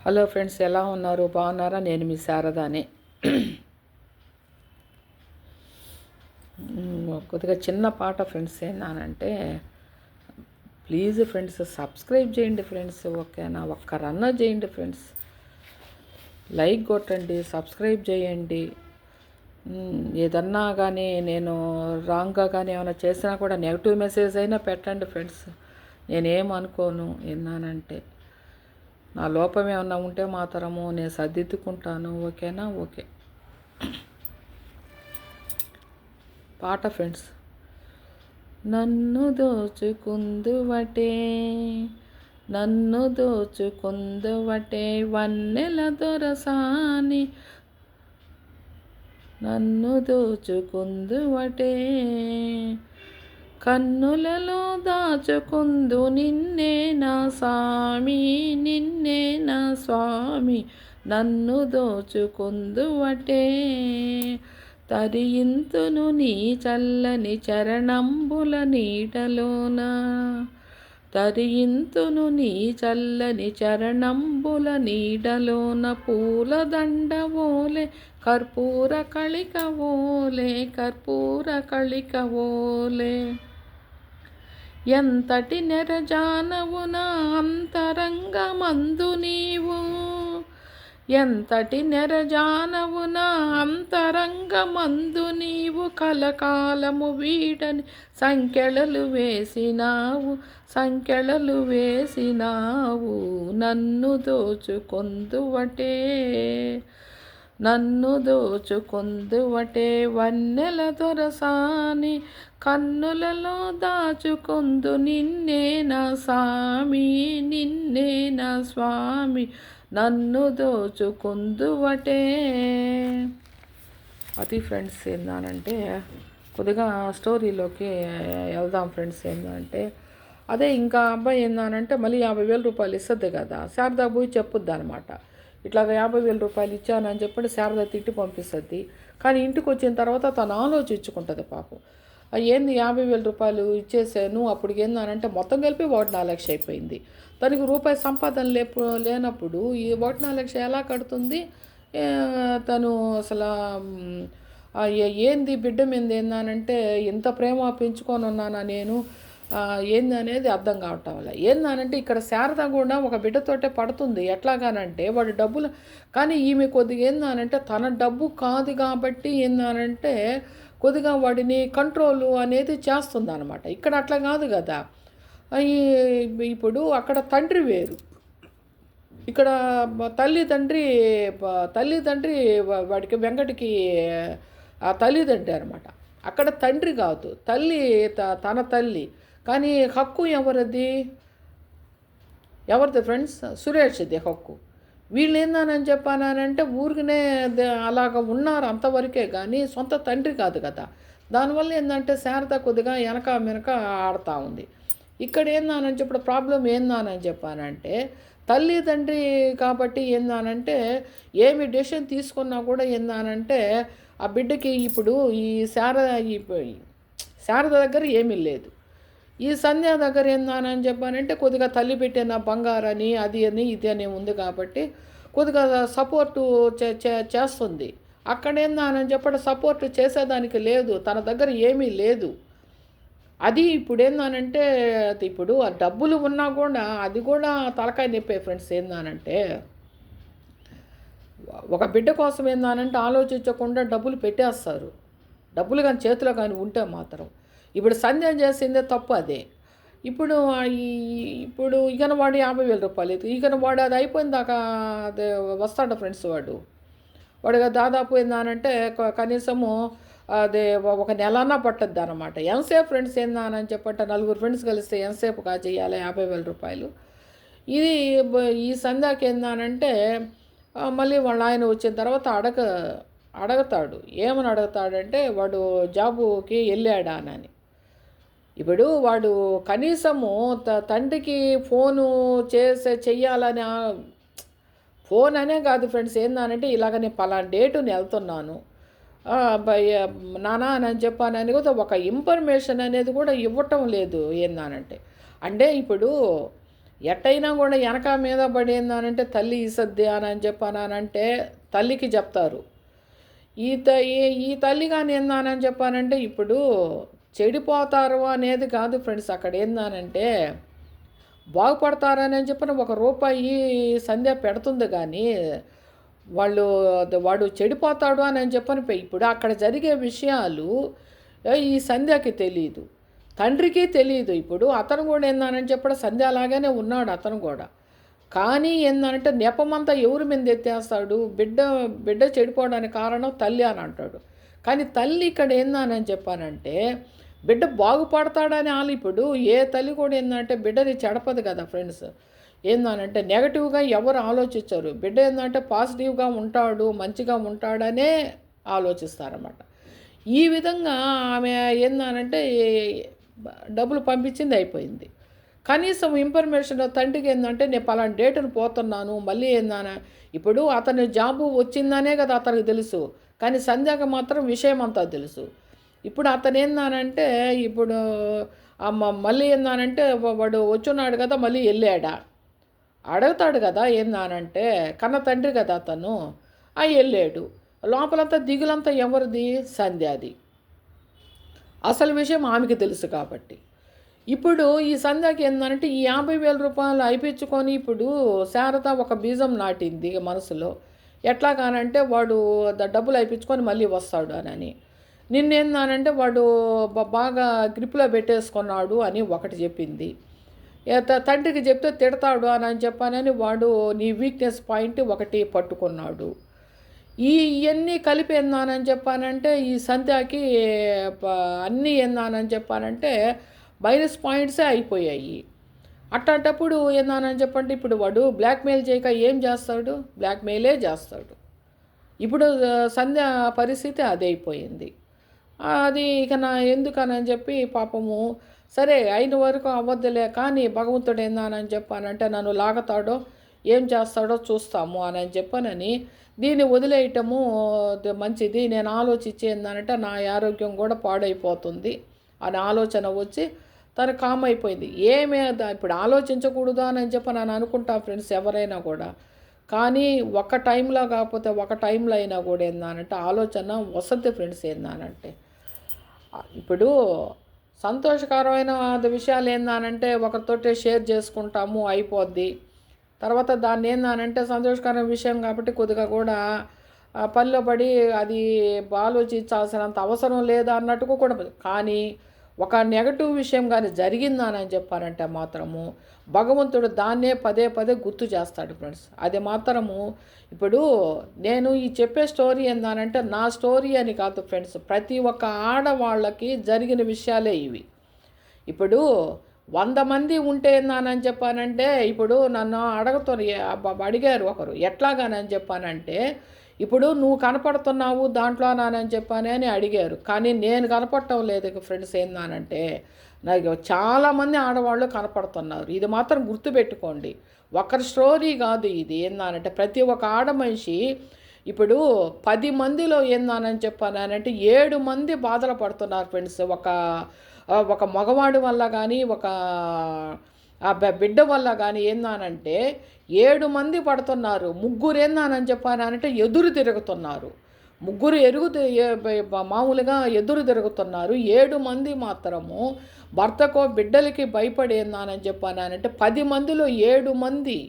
Hello friends, ఎలా ఉన్నారు? బాగున్నారా? నేను మీ శారదాని. కొద్దిగా చిన్న పాట ఫ్రెండ్స్. ఏంటంటే ప్లీజ్ ఫ్రెండ్స్ సబ్స్క్రైబ్ చేయండి ఫ్రెండ్స్. ఓకేనా? ఒక్క రన్ చేయండి ఫ్రెండ్స్. లైక్ కొట్టండి, సబ్స్క్రైబ్ చేయండి. ఏదన్నా కానీ నేను రాంగ్గా కానీ ఏమైనా చేసినా కూడా నెగిటివ్ మెసేజ్ అయినా పెట్టండి ఫ్రెండ్స్. నేనేమనుకోను. ఏంటంటే నా లోపం ఏమన్నా ఉంటే మాత్రము నేను సర్దిద్దుకుంటాను. ఓకేనా? ఓకే. పాట ఫ్రెండ్స్. నన్ను దోచుకుందువటే, నన్ను దోచుకుందువటే వన్నెల దొరసాని, నన్ను దోచుకుందువటే కన్నులలో దాచుకుందు నిన్నే నా స్వామి, నిన్నే నా స్వామి, నన్ను దోచుకుందువటే తరింతును నీ చల్లని చరణంబుల నీడలోన, తరింతును నీ చల్లని చరణంబుల నీడలోన పూలదండవోలే కర్పూర కళికవోలే, కర్పూర కళికవోలే ఎంతటి నెరజానవు నా అంతరంగమందు నీవు, ఎంతటి నెరజానవు నా అంతరంగమందు నీవు కలకాలము వీడని సంకెళలు వేసినావు, సంకెళలు వేసినావు నన్ను దోచుకొందువటే, నన్ను దోచుకొందువటే వన్నెల దొరసాని, కన్నులలో దాచుకొందు నిన్నే నా స్వామి, నిన్నే నా స్వామి, నన్ను దోచుకొందువటే. అది ఫ్రెండ్స్. ఏంటంటే కొద్దిగా స్టోరీలోకి వెళ్దాం ఫ్రెండ్స్. ఏంటంటే అదే ఇంకా అబ్బాయి ఏంటంటే మళ్ళీ 50,000 రూపాయలు ఇస్తుంది కదా, శారదా పోయి చెప్పుద్ది అనమాట. ఇట్లాగ 50,000 రూపాయలు ఇచ్చానని చెప్పి శారద తిట్టి పంపిస్తుంది. కానీ ఇంటికి వచ్చిన తర్వాత తను ఆలోచించుకుంటుంది పాపం. ఏంది 50,000 రూపాయలు ఇచ్చేసాను, అప్పుడు ఏందనంటే మొత్తం కలిపి 1,4,00,000 అయిపోయింది. తనకి రూపాయి సంపాదన లేనప్పుడు ఈ 1,4,00,000 ఎలా కడుతుంది? తను అసలు ఏంది బిడ్డ మీద ఏందనంటే ఇంత ప్రేమ పెంచుకొని ఉన్నానా నేను, ఏంది అనేది అర్థం కావటం వల్ల ఏందనంటే ఇక్కడ శారద కూడా ఒక బిడ్డతోటే పడుతుంది. ఎట్లాగానంటే వాడు డబ్బులు, కానీ ఈమె కొద్దిగా ఏందనంటే తన డబ్బు కాదు కాబట్టి ఏందనంటే కొద్దిగా వాడిని కంట్రోల్ అనేది చేస్తుంది అనమాట. ఇక్కడ అట్లా కాదు కదా. ఇప్పుడు అక్కడ తండ్రి వేరు, ఇక్కడ తల్లిదండ్రి వాడికి వెంకటికి ఆ తల్లిదండ్రి అనమాట. అక్కడ తండ్రి కాదు, తల్లి తన తల్లి. కానీ హక్కు ఎవరిది ఫ్రెండ్స్? సురేష్ది హక్కు. వీళ్ళు ఏందని చెప్పానంటే ఊరికనే అలాగ ఉన్నారు అంతవరకే, కానీ సొంత తండ్రి కాదు కదా. దానివల్ల ఏంటంటే శారద కొద్దిగా వెనక ఆడుతూ ఉంది. ఇక్కడ ఏందానని చెప్పి ప్రాబ్లం ఏందానని చెప్పానంటే తల్లిదండ్రి కాబట్టి ఏందానంటే ఏమి డెసిషన్ తీసుకున్నా కూడా ఏందానంటే ఆ బిడ్డకి ఇప్పుడు ఈ శారద దగ్గర ఏమీ లేదు. ఈ సంధ్య దగ్గర ఏందానని చెప్పానంటే కొద్దిగా తల్లి పెట్టిన బంగారని అది అని ఇది అని ఉంది కాబట్టి కొద్దిగా సపోర్టు చేస్తుంది. అక్కడ ఏందానని చెప్పడం సపోర్ట్ చేసేదానికి లేదు, తన దగ్గర ఏమీ లేదు. అది ఇప్పుడు ఏందానంటే ఇప్పుడు ఆ డబ్బులు ఉన్నా కూడా అది కూడా తలకాయ నొప్పే ఫ్రెండ్స్. ఏందానంటే ఒక బిడ్డ కోసం ఏందానంటే ఆలోచించకుండా డబ్బులు పెట్టేస్తారు. డబ్బులు కానీ చేతిలో కానీ ఉంటే మాత్రం ఇప్పుడు సంధ్య చేసిందే తప్పు అదే. ఇప్పుడు ఇప్పుడు ఇకన వాడు 50,000 రూపాయలు ఇకన వాడు అది అయిపోయిన దాకా అదే వస్తాడు ఫ్రెండ్స్. వాడు దాదాపు ఏందానంటే కనీసము అదే ఒక నెలన్నా పట్టద్ది అనమాట. ఎంతసేపు ఫ్రెండ్స్ ఏందానని చెప్పంటే నలుగురు ఫ్రెండ్స్ కలిస్తే ఎంతసేపు చేయాలి 50,000 రూపాయలు. ఇది ఈ సంధ్యాకి ఏందానంటే మళ్ళీ వాళ్ళ ఆయన వచ్చిన తర్వాత అడగతాడు. ఏమని అడుగుతాడంటే వాడు జాబుకి వెళ్ళాడా అని. ఇప్పుడు వాడు కనీసము తండ్రికి ఫోను చెయ్యాలని ఫోన్ అనే కాదు ఫ్రెండ్స్. ఏందానంటే ఇలాగ నేను పలానా డేటుని వెళ్తున్నాను నానా అని చెప్పానని కూడా ఒక ఇన్ఫర్మేషన్ అనేది కూడా ఇవ్వటం లేదు. ఏందానంటే అంటే ఇప్పుడు ఎట్టయినా కూడా వెనక మీద పడి ఏందనంటే తల్లి ఈసద్ది అని చెప్పానంటే తల్లికి చెప్తారు. ఈ తల్లి కానీ ఏందానని చెప్పానంటే ఇప్పుడు చెడిపోతారు అనేది కాదు ఫ్రెండ్స్. అక్కడ ఏందానంటే బాగుపడతారని చెప్పిన ₹1 సంధ్య పెడుతుంది కానీ వాడు చెడిపోతాడు అని చెప్పని ఇప్పుడు అక్కడ జరిగే విషయాలు ఈ సంధ్యకి తెలియదు, తండ్రికి తెలియదు. ఇప్పుడు అతను కూడా ఏందానని చెప్పడం సంధ్య అలాగానే ఉన్నాడు అతను కూడా. కానీ ఏంటంటే నెపమంతా ఎవరి మీద ఎత్తేస్తాడు? బిడ్డ చెడిపోవడానికి కారణం తల్లి అని అంటాడు. కానీ తల్లి ఇక్కడ ఏందని చెప్పానంటే బిడ్డ బాగుపడతాడని ఇప్పుడు ఏ తల్లి కూడా ఏంటంటే బిడ్డని చెడపదు కదా ఫ్రెండ్స్. ఏందనంటే నెగటివ్గా ఎవరు ఆలోచించరు. బిడ్డ ఏంటంటే పాజిటివ్గా ఉంటాడు, మంచిగా ఉంటాడనే ఆలోచిస్తారన్నమాట. ఈ విధంగా ఆమె ఏందనంటే డబ్బులు పంపించింది అయిపోయింది. కనీసం ఇన్ఫర్మేషన్ తండ్రికి ఏంటంటే నేను పలానా డేట్ను పోతున్నాను మళ్ళీ ఏందనా. ఇప్పుడు అతని జాబు వచ్చిందనే కదా అతనికి తెలుసు, కానీ సంధ్యకు మాత్రం విషయం అంతా తెలుసు. ఇప్పుడు అతను ఏందనంటే ఇప్పుడు మళ్ళీ ఏందనంటే వాడు వచ్చున్నాడు కదా మళ్ళీ వెళ్ళాడా అడుగుతాడు కదా. ఏందనంటే కన్న తండ్రి కదా అతను. వెళ్ళాడు. లోపలంతా దిగులంతా ఎవరిది? సంధ్యాది. అసలు విషయం ఆమెకి తెలుసు కాబట్టి. ఇప్పుడు ఈ సంధ్యకి ఏంటంటే ఈ ₹50,000 అయిపించుకొని ఇప్పుడు శారద ఒక బీజం నాటింది మనసులో. ఎట్లాగానంటే వాడు డబ్బులు అయిపించుకొని మళ్ళీ వస్తాడు అని. నిన్నేందానంటే వాడు బాగా గ్రిప్లో పెట్టేసుకున్నాడు అని ఒకటి చెప్పింది. తండ్రికి చెప్తే తిడతాడు అని చెప్పానని వాడు నీ వీక్నెస్ పాయింట్ ఒకటి పట్టుకున్నాడు. ఇవన్నీ కలిపి ఏందానని చెప్పానంటే ఈ సంధ్యకి అన్నీ ఏందానని చెప్పానంటే మైనస్ పాయింట్సే అయిపోయాయి. అట్లాంటప్పుడు ఏందానని చెప్పంటే ఇప్పుడు వాడు బ్లాక్మెయిల్ చేయక ఏం చేస్తాడు? బ్లాక్మెయిలే చేస్తాడు. ఇప్పుడు సంధ్య పరిస్థితి అదే అయిపోయింది. అది ఇక ఎందుకనని చెప్పి పాపము సరే అయిన వరకు అవ్వద్దులే కానీ భగవంతుడు ఏందానని చెప్పానంటే నన్ను లాగతాడో ఏం చేస్తాడో చూస్తాము అని చెప్పానని దీన్ని వదిలేయటము మంచిది. నేను ఆలోచించి ఏందనంటే నా ఆరోగ్యం కూడా పాడైపోతుంది అనే ఆలోచన వచ్చి తను కామ్ అయిపోయింది. ఇప్పుడు ఆలోచించకూడదు అని చెప్పి నేను అనుకుంటా ఫ్రెండ్స్ ఎవరైనా కూడా. కానీ ఒక టైంలో కాకపోతే ఒక టైంలో అయినా కూడా ఏందనంటే ఆలోచన వసతి ఫ్రెండ్స్. ఏందనంటే ఇప్పుడు సంతోషకరమైన విషయాలు ఏందనంటే ఒకరితోటే షేర్ చేసుకుంటాము అయిపోద్ది. తర్వాత దాన్ని ఏందనంటే సంతోషకరమైన విషయం కాబట్టి కొద్దిగా కూడా పనిలో పడి అది ఆలోచించాల్సినంత అవసరం లేదా అన్నట్టుగా కూడా. కానీ ఒక నెగటివ్ విషయం కానీ జరిగిందని చెప్పారంటే మాత్రము భగవంతుడు దాన్నే పదే గుర్తు చేస్తాడు ఫ్రెండ్స్. అది మాత్రము ఇప్పుడు నేను ఈ చెప్పే స్టోరీ ఏందనంటే నా స్టోరీ అని కాదు ఫ్రెండ్స్, ప్రతి ఒక్క ఆడవాళ్ళకి జరిగిన విషయాలే ఇవి. ఇప్పుడు 100 మంది ఉంటే ఏందని చెప్పానంటే ఇప్పుడు నన్ను అడిగారు ఒకరు ఎట్లాగానని చెప్పానంటే ఇప్పుడు నువ్వు కనపడుతున్నావు దాంట్లోనని చెప్పానని అడిగారు. కానీ నేను కనపడటం లేదు ఫ్రెండ్స్. ఏందనంటే నాకు చాలామంది ఆడవాళ్ళు కనపడుతున్నారు. ఇది మాత్రం గుర్తుపెట్టుకోండి. ఒకరి స్టోరీ కాదు ఇది. ఏందనంటే ప్రతి ఒక్క ఆడ మనిషి ఇప్పుడు 10 మందిలో ఏందనని చెప్పానంటే 7 మంది బాధలు పడుతున్నారు ఫ్రెండ్స్. ఒక మగవాడి వల్ల కానీ ఒక బిడ్డ వల్ల కానీ ఏందనంటే 7 మంది పడుతున్నారు. 3 ఏందనని చెప్పానంటే ఎదురు తిరుగుతున్నారు. 3 మామూలుగా ఎదురు తిరుగుతున్నారు. 7 మంది మాత్రము భర్తకో బిడ్డలకి భయపడి ఏందనని చెప్పానంటే 10 మందిలో 7 మంది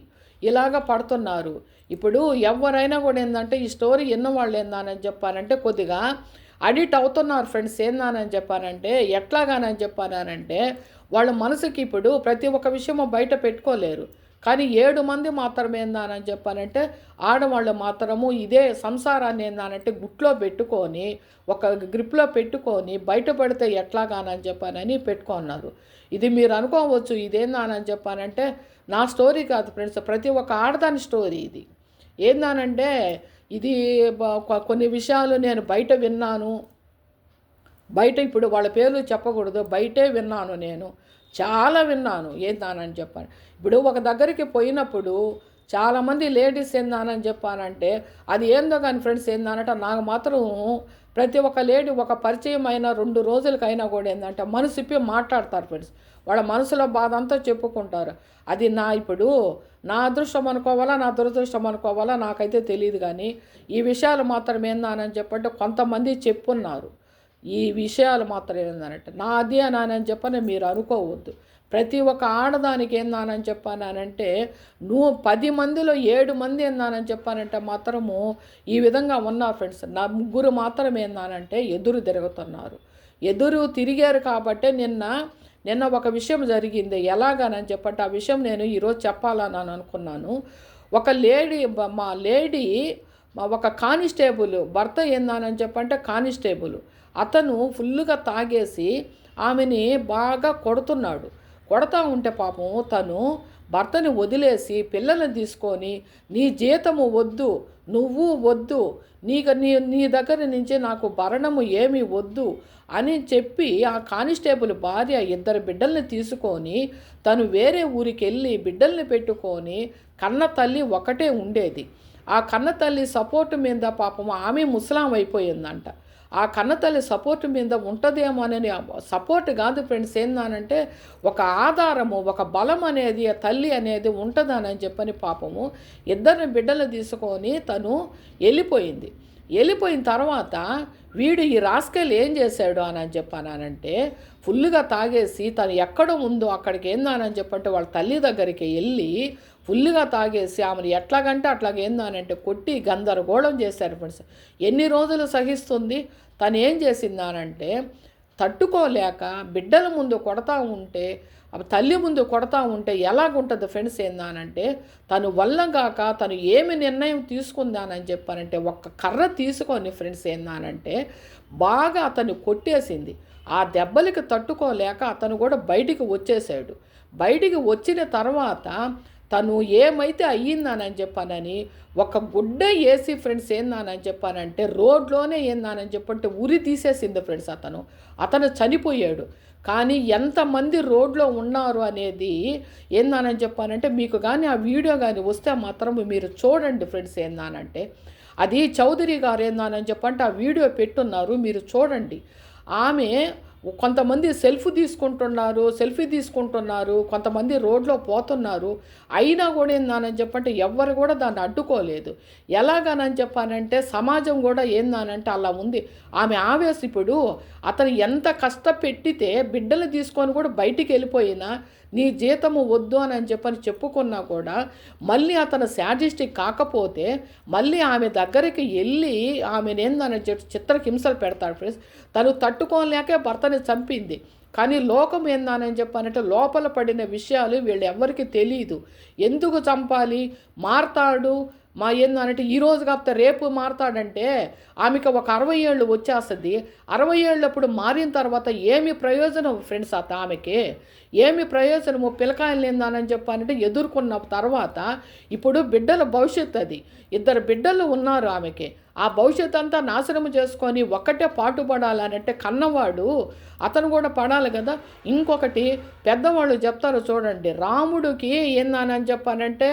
ఇలాగ పడుతున్నారు. ఇప్పుడు ఎవరైనా కూడా ఏంటంటే ఈ స్టోరీ ఎన్నవాళ్ళు ఏందనని చెప్పానంటే కొద్దిగా అడిక్ట్ అవుతున్నారు ఫ్రెండ్స్. ఏందనని చెప్పానంటే ఎట్లాగానని చెప్పానంటే వాళ్ళ మనసుకి ఇప్పుడు ప్రతి ఒక్క విషయము బయట పెట్టుకోలేరు. కానీ 7 మంది మాత్రమే ఏందనని చెప్పానంటే ఆడవాళ్ళు మాత్రము ఇదే సంసారాన్ని ఏందనంటే గుట్లో పెట్టుకొని ఒక గ్రిప్లో పెట్టుకొని బయటపడితే ఎట్లాగానని చెప్పానని పెట్టుకున్నారు. ఇది మీరు అనుకోవచ్చు ఇదేందానని చెప్పానంటే నా స్టోరీ కాదు ఫ్రెండ్స్, ప్రతి ఒక్క ఆడదాని స్టోరీ ఇది. ఏందనంటే ఇది కొన్ని విషయాలు నేను బయట విన్నాను. బయట ఇప్పుడు వాళ్ళ పేర్లు చెప్పకూడదు, బయటే విన్నాను. నేను చాలా విన్నాను. ఏందానని చెప్పాను. ఇప్పుడు ఒక దగ్గరికి పోయినప్పుడు చాలామంది లేడీస్ ఏందానని చెప్పానంటే అది ఏందో కానీ ఫ్రెండ్స్ ఏందనంటే నాకు మాత్రం ప్రతి ఒక్క లేడీ ఒక పరిచయం అయినా 2 రోజులకైనా కూడా ఏంటంటే మనసు ఇప్పి మాట్లాడతారు ఫ్రెండ్స్. వాళ్ళ మనసులో బాధ అంతా చెప్పుకుంటారు. అది ఇప్పుడు నా అదృష్టం అనుకోవాలా, నా దురదృష్టం అనుకోవాలా నాకైతే తెలియదు. కానీ ఈ విషయాలు మాత్రం ఏందానని చెప్పంటే కొంతమంది చెప్పున్నారు. ఈ విషయాలు మాత్రం ఏందనంటే నాది అని చెప్పని మీరు అనుకోవద్దు. ప్రతి ఒక్క ఆడదానికి ఏందానని చెప్పానంటే నువ్వు 10 మందిలో 7 మంది ఏందానని చెప్పానంటే మాత్రము ఈ విధంగా ఉన్నారు ఫ్రెండ్స్. నా 3 మాత్రం ఏందానంటే ఎదురు తిరుగుతున్నారు. ఎదురు తిరిగారు కాబట్టే నిన్న ఒక విషయం జరిగింది. ఎలాగనని చెప్పంటే ఆ విషయం నేను ఈరోజు చెప్పాలని అనుకున్నాను. ఒక లేడీ ఒక కానిస్టేబుల్ భర్త ఏందానని చెప్పంటే కానిస్టేబుల్ అతను ఫుల్గా తాగేసి ఆమెని బాగా కొడుతున్నాడు. కొడతా ఉంటే పాపం తను భర్తని వదిలేసి పిల్లల్ని తీసుకొని నీ జీతము వద్దు, నువ్వు వద్దు, నీ దగ్గర నుంచి నాకు భరణము ఏమీ వద్దు అని చెప్పి ఆ కానిస్టేబుల్ భార్య 2 బిడ్డల్ని తీసుకొని తను వేరే ఊరికి వెళ్ళి బిడ్డల్ని పెట్టుకొని కన్న తల్లి ఒకటే ఉండేది. ఆ కన్న తల్లి సపోర్టు మీద పాపం ఆమె ముసలాం అయిపోయిందంట. ఆ కన్నతల్లి సపోర్ట్ మీద ఉంటుందేమోనని సపోర్ట్ కాదు ఫ్రెండ్స్. ఏందనంటే ఒక ఆధారము, ఒక బలం అనేది తల్లి అనేది ఉంటుందని చెప్పని పాపము 2 బిడ్డలు తీసుకొని తను వెళ్ళిపోయిన తర్వాత వీడు ఈ రాస్కెల్ ఏం చేశాడు అని చెప్పానంటే ఫుల్గా తాగేసి తను ఎక్కడ ఉందో అక్కడికి ఏందానని చెప్పంటే వాళ్ళ తల్లి దగ్గరికి వెళ్ళి ఫుల్గా తాగేసి ఆమెను ఎట్లాగంటే అట్లాగేందానంటే కొట్టి గందరగోళం చేశారు ఫ్రెండ్స్. ఎన్ని రోజులు సహిస్తుంది? తను ఏం చేసిందానంటే తట్టుకోలేక బిడ్డల ముందు కొడతా ఉంటే తల్లి ముందు కొడతా ఉంటే ఎలాగుంటుంది ఫ్రెండ్స్ ఏందానంటే తను వల్లంగాక తను ఏమి నిర్ణయం తీసుకుందానని చెప్పానంటే ఒక్క కర్ర తీసుకొని ఫ్రెండ్స్ ఏందానంటే బాగా అతను కొట్టేసింది. ఆ దెబ్బలకి తట్టుకోలేక అతను కూడా బయటికి వచ్చేసాడు. బయటికి వచ్చిన తర్వాత తను ఏమైతే అయ్యిందానని చెప్పానని ఒక గుడ్డ వేసి ఫ్రెండ్స్ ఏందానని చెప్పానంటే రోడ్లోనే ఏందానని చెప్పంటే ఉరి తీసేసింది ఫ్రెండ్స్. అతను చనిపోయాడు. కానీ ఎంతమంది రోడ్లో ఉన్నారు అనేది ఏందానని చెప్పానంటే మీకు కానీ ఆ వీడియో కానీ వస్తే మాత్రం మీరు చూడండి ఫ్రెండ్స్. ఏందానంటే అది చౌదరి గారు ఏందానని చెప్పంటే ఆ వీడియో పెట్టున్నారు, మీరు చూడండి. ఆమె కొంతమంది సెల్ఫీ తీసుకుంటున్నారు, కొంతమంది రోడ్లో పోతున్నారు. అయినా కూడా ఏందానని చెప్పంటే ఎవ్వరు కూడా దాన్ని అడ్డుకోలేదు. ఎలాగనని చెప్పానంటే సమాజం కూడా ఏందానంటే అలా ఉంది. ఆమె ఆవేశం ఇప్పుడు అతను ఎంత కష్టపెట్టితే బిడ్డలు తీసుకొని కూడా బయటికి వెళ్ళిపోయినా నీ జీతము వద్దు అని చెప్పని చెప్పుకున్నా కూడా మళ్ళీ అతను శాడిస్టిక్ కాకపోతే మళ్ళీ ఆమె దగ్గరికి వెళ్ళి ఆమెను ఏందని చిత్రహింసలు పెడతాడు ఫ్రెండ్స్. తను తట్టుకోలేకే భర్తని చంపింది. కానీ లోకం ఏందని చెప్పానంటే లోపల పడిన విషయాలు వీళ్ళు ఎవరికి తెలియదు. ఎందుకు చంపాలి? మారతాడు ఏందనంటే ఈరోజు కాకపోతే రేపు మారతాడంటే ఆమెకు ఒక 60 ఏళ్ళు వచ్చేస్తుంది. 60 ఏళ్ళప్పుడు మారిన తర్వాత ఏమి ప్రయోజనం ఫ్రెండ్స్? ఆమెకి ఏమి ప్రయోజనము? పిల్లకాయలు ఏందానని చెప్పానంటే ఎదుర్కొన్న తర్వాత ఇప్పుడు బిడ్డల భవిష్యత్తు అది 2 బిడ్డలు ఉన్నారు ఆమెకి. ఆ భవిష్యత్ అంతా నాశనం చేసుకొని ఒక్కటే పాటుపడాలనంటే కన్నవాడు అతను కూడా పడాలి కదా. ఇంకొకటి పెద్దవాళ్ళు చెప్తారు చూడండి, రాముడికి ఏందానని చెప్పానంటే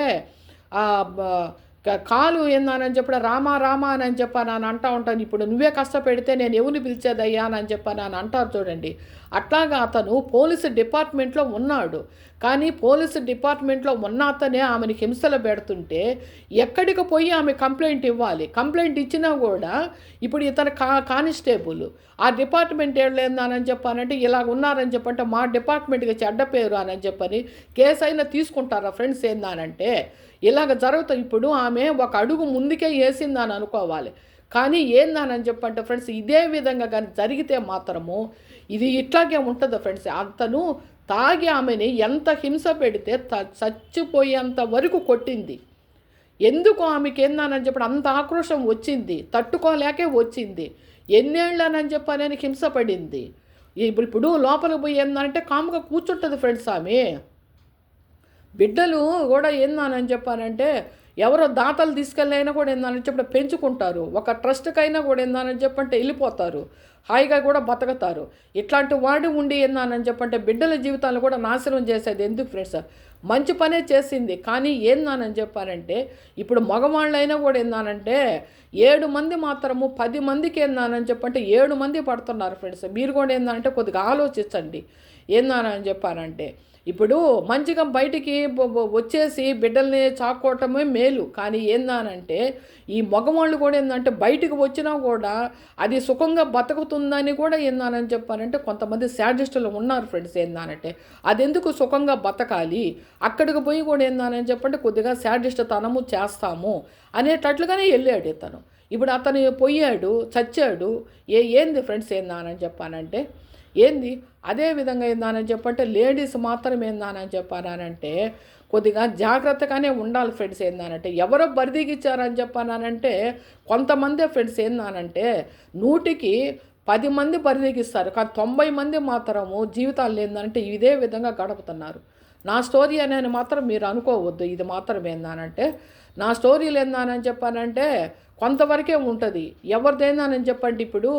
కాలు ఏందని చెప్పి రామా అని చెప్పాను అని అంటూ ఉంటాను. ఇప్పుడు నువ్వే కష్టపెడితే నేను ఎవరిని పిలిచేదయ్యా అని చెప్పాను అని అంటారు చూడండి. అట్లాగా అతను పోలీసు డిపార్ట్మెంట్లో ఉన్నాడు. కానీ పోలీసు డిపార్ట్మెంట్లో ఉన్న అతనే ఆమెను హింసలు పెడుతుంటే ఎక్కడికి పోయి ఆమె కంప్లైంట్ ఇవ్వాలి. కంప్లైంట్ ఇచ్చినా కూడా ఇప్పుడు ఇతను కానిస్టేబుల్ ఆ డిపార్ట్మెంట్ ఏందని చెప్పానంటే ఇలాగ ఉన్నారని చెప్పంటే మా డిపార్ట్మెంట్కి చెడ్డ పేరు అని చెప్పని కేసు అయినా తీసుకుంటారా ఫ్రెండ్స్? ఏందానంటే ఇలాగ జరుగుతుంది. ఇప్పుడు ఆమె ఒక అడుగు ముందుకే వేసిందని అనుకోవాలి. కానీ ఏందని చెప్పంటే ఫ్రెండ్స్ ఇదే విధంగా కానీ జరిగితే మాత్రము ఇది ఇట్లాగే ఉంటుంది ఫ్రెండ్స్. అతను తాగి ఆమెని ఎంత హింస పెడితే చచ్చిపోయేంత వరకు కొట్టింది. ఎందుకు ఆమెకి ఏందని చెప్పి అంత ఆక్రోషం వచ్చింది? తట్టుకోలేకే వచ్చింది. ఎన్నేళ్ళని చెప్పని హింస పడింది. ఇప్పుడు లోపలికి పోయి ఏందంటే కాముగా కూర్చుంటుంది ఫ్రెండ్స్. ఆమె బిడ్డలు కూడా ఏందని చెప్పానంటే ఎవరో దాతలు తీసుకెళ్ళైనా కూడా ఏందని చెప్పి పెంచుకుంటారు. ఒక ట్రస్ట్కైనా కూడా ఏందని చెప్పంటే వెళ్ళిపోతారు, హాయిగా కూడా బతకతారు. ఇట్లాంటి వాడు ఉండి ఏందని చెప్పంటే బిడ్డల జీవితాలను కూడా నాశనం చేసేది ఎందుకు ఫ్రెండ్స్? మంచి పనే చేసింది, కానీ ఏందానని చెప్పారంటే ఇప్పుడు మగవాళ్ళైనా కూడా ఏందానంటే 7 మంది మాత్రము 10 మందికి ఏందానని చెప్పంటే 7 మంది పడుతున్నారు ఫ్రెండ్స్. మీరు కూడా ఏందంటే కొద్దిగా ఆలోచించండి. ఏందానని చెప్పారంటే ఇప్పుడు మంచిగా బయటికి వచ్చేసి బిడ్డల్ని చాక్కోవటమే మేలు, కానీ ఏందానంటే ఈ మగవాళ్ళు కూడా ఏంటంటే బయటకు వచ్చినా కూడా అది సుఖంగా బతుకుతుందని కూడా ఏందానని చెప్పారంటే కొంతమంది శాడిస్టులు ఉన్నారు ఫ్రెండ్స్. ఏందానంటే అది ఎందుకు సుఖంగా బతకాలి, అక్కడికి పోయి కూడా ఏందానని చెప్పంటే కొద్దిగా శాడిస్ట్ తనము చేస్తాము అనేటట్లుగానే వెళ్ళాడు ఇతను. ఇప్పుడు అతను పోయాడు, చచ్చాడు. ఏంది ఫ్రెండ్స్ ఏందానని చెప్పానంటే ఏంది? అదే విధంగా ఏందానని చెప్పంటే లేడీస్ మాత్రం ఏందానని చెప్పానంటే కొద్దిగా జాగ్రత్తగానే ఉండాలి ఫ్రెండ్స్. ఏందానంటే ఎవరో బరిదిగిచ్చారని చెప్పానంటే కొంతమందే ఫ్రెండ్స్. ఏందానంటే 100కి 10 మంది బరిదిగిస్తారు, కానీ 90 మంది మాత్రము జీవితాలు ఏందంటే ఇదే విధంగా గడుపుతున్నారు. నా స్టోరీ అనేది మాత్రం మీరు అనుకోవద్దు. ఇది మాత్రం ఏందానంటే నా స్టోరీలు ఏందానని చెప్పానంటే కొంతవరకే ఉంటుంది. ఎవరిదేందానని చెప్పండి ఇప్పుడు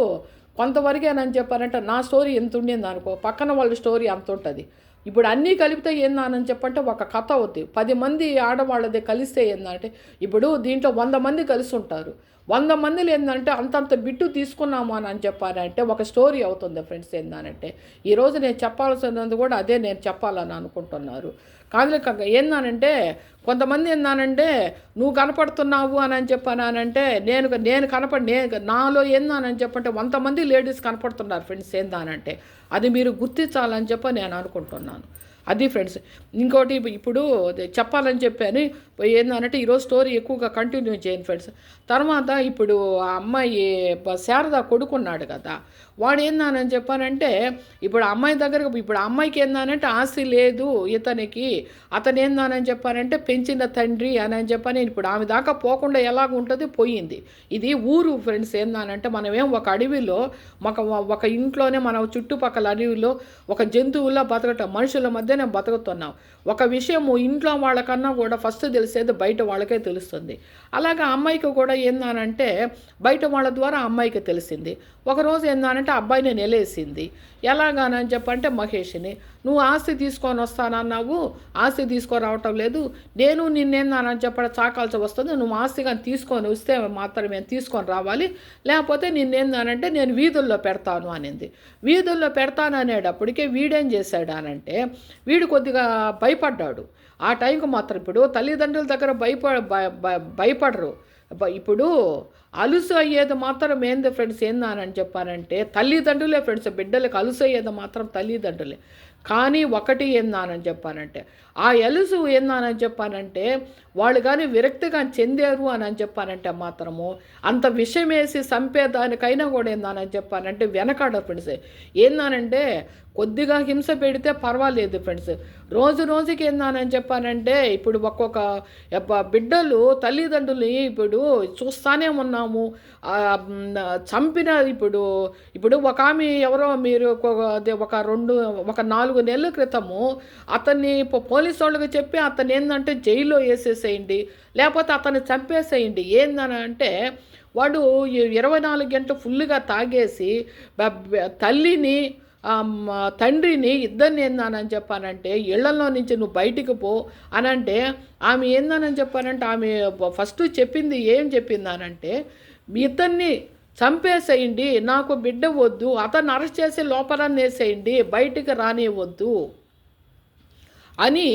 కొంతవరకేనని చెప్పారంటే నా స్టోరీ ఎంత ఉండింది అనుకో, పక్కన వాళ్ళ స్టోరీ అంత ఉంటుంది. ఇప్పుడు అన్నీ కలిపితే ఏందానని చెప్పంటే ఒక కథ అవుద్ది. 10 మంది ఆడవాళ్ళది కలిస్తే ఏందంటే ఇప్పుడు దీంట్లో 100 మంది కలిసి ఉంటారు. 100 మందిలో ఏంటంటే అంతంత బిట్టు తీసుకున్నాము అని చెప్పారంటే ఒక స్టోరీ అవుతుంది ఫ్రెండ్స్. ఏందానంటే ఈరోజు నేను చెప్పాల్సినది కూడా అదే నేను చెప్పాలని అనుకుంటున్నారు. కాదు ఏందానంటే కొంతమంది ఏందానంటే నువ్వు కనపడుతున్నావు అని చెప్పానంటే నేను నాలో ఏందానని చెప్పంటే 100 మంది లేడీస్ కనపడుతున్నారు ఫ్రెండ్స్. ఏందానంటే అది మీరు గుర్తించాలని చెప్పి నేను అనుకుంటున్నాను. అది ఫ్రెండ్స్. ఇంకోటి ఇప్పుడు చెప్పాలని చెప్పాను ఏంటంటే ఈరోజు స్టోరీ ఎక్కువగా కంటిన్యూ చేయండి ఫ్రెండ్స్. తర్వాత ఇప్పుడు ఆ అమ్మాయి శారద కొడుకున్నాడు కదా, వాడు ఏందానని చెప్పానంటే ఇప్పుడు అమ్మాయి దగ్గరకు ఇప్పుడు అమ్మాయికి ఏందానంటే ఆస్తి లేదు ఇతనికి. అతను ఏందానని చెప్పానంటే పెంచిన తండ్రి అని చెప్పని ఇప్పుడు ఆమె దాకా పోకుండా ఎలాగ ఉంటుంది పోయింది. ఇది ఊరు ఫ్రెండ్స్. ఏందానంటే మనమేం ఒక అడవిలో ఒక ఇంట్లోనే మన చుట్టుపక్కల అడవిలో ఒక జంతువుల్లో బతకటం, మనుషుల మధ్యనే బతుకుతున్నాం. ఒక విషయము ఇంట్లో వాళ్ళకన్నా కూడా ఫస్ట్ తెలిసేది బయట వాళ్ళకే తెలుస్తుంది. అలాగే అమ్మాయికి కూడా ఏందానంటే బయట వాళ్ళ ద్వారా అమ్మాయికి తెలిసింది. ఒకరోజు ఏందానంటే అబ్బాయిని నిలేసింది. ఎలాగానని చెప్పంటే మహేష్ని నువ్వు ఆస్తి తీసుకొని వస్తానన్నావు, ఆస్తి తీసుకొని లేదు, నేను నిన్నేందానని చెప్పడం చాకాల్సి వస్తుంది, నువ్వు ఆస్తి కానీ తీసుకొని వస్తే మాత్రమే తీసుకొని రావాలి, లేకపోతే నిన్నేందానంటే నేను వీధుల్లో పెడతాను అనింది. వీధుల్లో పెడతాను అనేటప్పటికే వీడేం చేశాడు అనంటే వీడు కొద్దిగా భయపడ్డాడు. ఆ టైంకి మాత్రం ఇప్పుడు తల్లిదండ్రుల దగ్గర భయపడరు. ఇప్పుడు అలుసు అయ్యేది మాత్రం ఏంది ఫ్రెండ్స్ ఏందని చెప్పానంటే తల్లిదండ్రులే ఫ్రెండ్స్. బిడ్డలకు అలుసు అయ్యేది మాత్రం తల్లిదండ్రులే. కానీ ఒకటి ఏందానని చెప్పానంటే ఆ ఎలుసు ఏందానని చెప్పానంటే వాళ్ళు కానీ విరక్తిగా చెందారు అని చెప్పానంటే మాత్రము అంత విషయం వేసి చంపేదానికైనా కూడా ఏందానని చెప్పానంటే వెనకాడరు ఫ్రెండ్స్. ఏందానంటే కొద్దిగా హింస పెడితే పర్వాలేదు ఫ్రెండ్స్. రోజుకి ఏందానని చెప్పానంటే ఇప్పుడు ఒక్కొక్క బిడ్డలు తల్లిదండ్రులు ఇప్పుడు చూస్తానే ఉన్నాము చంపిన. ఇప్పుడు ఒక ఆమె ఎవరో మీరు ఒక 4 నెలల క్రితము అతన్ని పోలీసు వాళ్ళకి చెప్పి అతను ఏంటంటే జైల్లో వేసేసేయండి, లేకపోతే అతన్ని చంపేసేయండి. ఏందని అంటే వాడు 24 గంటలు ఫుల్గా తాగేసి తల్లిని తండ్రిని ఇద్దరిని ఏందానని చెప్పానంటే ఇళ్లలో నుంచి నువ్వు బయటికి పో అనంటే ఆమె ఏందానని చెప్పానంటే ఆమె ఫస్ట్ చెప్పింది ఏం చెప్పిందానంటే ఇద్దరిని చంపేసేయండి, నాకు బిడ్డ వద్దు, అతన్ని అరెస్ట్ చేసి లోపల వేసేయండి, బయటికి రానివ్వద్దు అని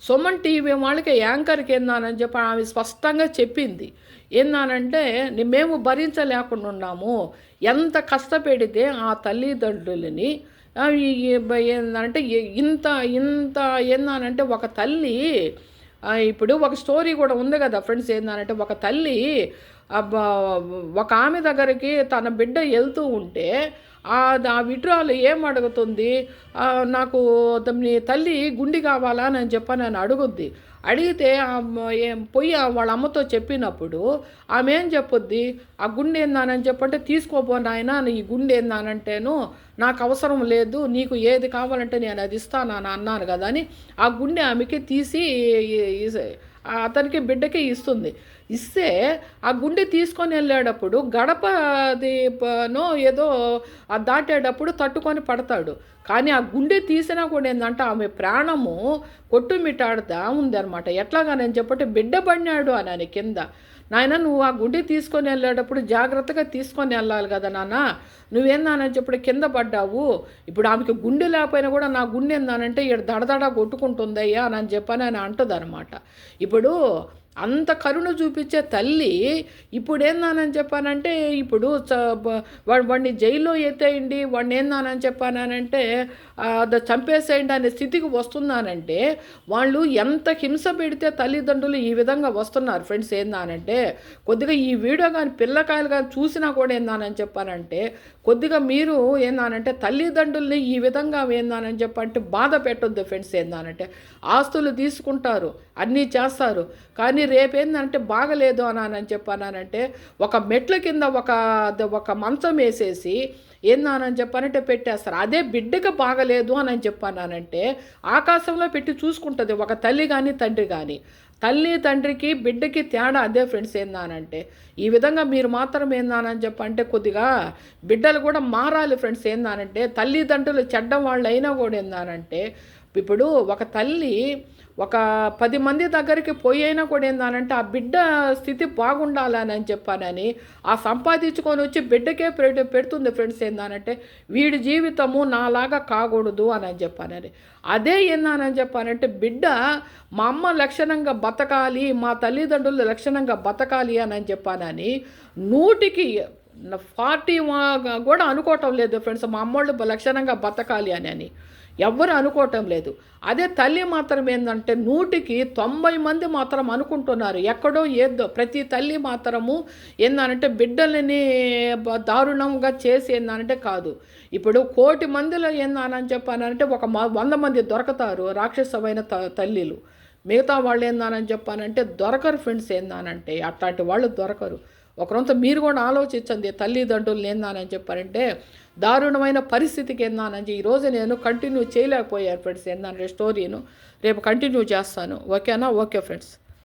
సుమన్ టీవీ వాళ్ళకి యాంకర్కి ఏందానని చెప్పి ఆమె స్పష్టంగా చెప్పింది. ఏందానంటే మేము భరించలేకుండా ఉన్నాము, ఎంత కష్టపెడితే ఆ తల్లిదండ్రులని ఏంటంటే ఇంత ఏందానంటే ఒక తల్లి ఇప్పుడు ఒక స్టోరీ కూడా ఉంది కదా ఫ్రెండ్స్. ఏందానంటే ఒక తల్లి ఒక ఆమె దగ్గరికి తన బిడ్డ వెళ్తూ ఉంటే ఆ విడ్రాలు ఏం అడుగుతుంది, నాకు నీ తల్లి గుండి కావాలా అని చెప్పని అని అడుగుద్ది. అడిగితే పోయి వాళ్ళ అమ్మతో చెప్పినప్పుడు ఆమె ఏం చెప్పుద్ది, ఆ గుండె ఏందానని చెప్పంటే తీసుకోపోను ఆయన, ఈ గుండె ఏందానంటేను నాకు అవసరం లేదు, నీకు ఏది కావాలంటే నేను అది ఇస్తాను అని అన్నాను కదా అని ఆ గుండె ఆమెకి తీసి అతనికి బిడ్డకి ఇస్తుంది. ఇస్తే ఆ గుండె తీసుకొని వెళ్ళేటప్పుడు గడపది నో ఏదో దాటేటప్పుడు తట్టుకొని పడతాడు. కానీ ఆ గుండె తీసినా కూడా ఏంటంటే ఆమె ప్రాణము కొట్టుమిట్టాడుతా ఉందన్నమాట. ఎట్లాగా నేను చెప్పంటే బిడ్డ పడినాడు అని కింద. నాయన నువ్వు ఆ గుండె తీసుకొని వెళ్ళేటప్పుడు జాగ్రత్తగా తీసుకొని వెళ్ళాలి కదా నాన్న, నువ్వేందానని చెప్పి కింద పడ్డావు. ఇప్పుడు ఆమెకి గుండె లేకపోయినా కూడా నా గుండె ఏందానంటే ఇక్కడ దడదడ కొట్టుకుంటుందయ్యా అని చెప్పని ఆయన అంటుంది అనమాట. ఇప్పుడు అంత కరుణ చూపించే తల్లి ఇప్పుడు ఏందానని చెప్పానంటే ఇప్పుడు వాడిని జైల్లో ఎత్తేయండి, వాడిని ఏందానని చెప్పానంటే అది చంపేసేయండి అనే స్థితికి వస్తున్నానంటే వాళ్ళు ఎంత హింస పెడితే తల్లిదండ్రులు ఈ విధంగా వస్తున్నారు ఫ్రెండ్స్. ఏందానంటే కొద్దిగా ఈ వీడియో కానీ పిల్లకాయలు కానీ చూసినా కూడా ఏందానని చెప్పానంటే కొద్దిగా మీరు ఏందానంటే తల్లిదండ్రుల్ని ఈ విధంగా ఏందానని చెప్పంటే బాధ పెట్టొద్దు ఫ్రెండ్స్. ఏందానంటే ఆస్తులు తీసుకుంటారు, అన్నీ చేస్తారు, కానీ రేపేందంటే బాగలేదు అని చెప్పానంటే ఒక మెట్ల కింద ఒక మంచం వేసేసి ఏందానని చెప్పానంటే పెట్టేస్తారు. అదే బిడ్డకు బాగలేదు అని చెప్పానంటే ఆకాశంలో పెట్టి చూసుకుంటుంది ఒక తల్లి కానీ తండ్రి కానీ. తల్లి తండ్రికి బిడ్డకి తేడా అదే ఫ్రెండ్స్. ఏందానంటే ఈ విధంగా మీరు మాత్రం ఏందానని చెప్పంటే కొద్దిగా బిడ్డలు కూడా మారాలి ఫ్రెండ్స్. ఏందానంటే తల్లిదండ్రులు చెడ్డ వాళ్ళు అయినా కూడా ఏందానంటే ఇప్పుడు ఒక తల్లి ఒక 10 మంది దగ్గరికి పోయి అయినా కూడా ఏందానంటే ఆ బిడ్డ స్థితి బాగుండాలని చెప్పానని ఆ సంపాదించుకొని వచ్చి బిడ్డకే పెడుతుంది ఫ్రెండ్స్. ఏందానంటే వీడి జీవితము నాలాగా కాకూడదు అని చెప్పానని. అదే ఏందానని చెప్పానంటే బిడ్డ మా అమ్మ లక్షణంగా బతకాలి, మా తల్లిదండ్రులు లక్షణంగా బతకాలి అని చెప్పానని 100కి 40 కూడా అనుకోవటం లేదు ఫ్రెండ్స్. మా అమ్మోళ్ళు లక్షణంగా బతకాలి అని ఎవ్వరు అనుకోవటం లేదు. అదే తల్లి మాత్రం ఏంటంటే 100కి 90 మంది మాత్రం అనుకుంటున్నారు. ఎక్కడో ఏదో ప్రతి తల్లి మాత్రము ఏందనంటే బిడ్డలని దారుణంగా చేసి ఏందనంటే కాదు. ఇప్పుడు 1,00,00,000 మందిలో ఏందని చెప్పానంటే ఒక 100 మంది దొరకతారు రాక్షసమైన తల్లిలు. మిగతా వాళ్ళు ఏందని చెప్పానంటే దొరకరు ఫ్రెండ్స్. ఏందానంటే అట్లాంటి వాళ్ళు దొరకరు. ఒకరంతా మీరు కూడా ఆలోచించండి. తల్లిదండ్రులు ఏందని చెప్పారంటే దారుణమైన పరిస్థితికి ఏందానని ఈరోజు నేను కంటిన్యూ చేయలేకపోయాను ఫ్రెండ్స్. ఏందంటే స్టోరీను రేపు కంటిన్యూ చేస్తాను. ఓకేనా? Okay friends.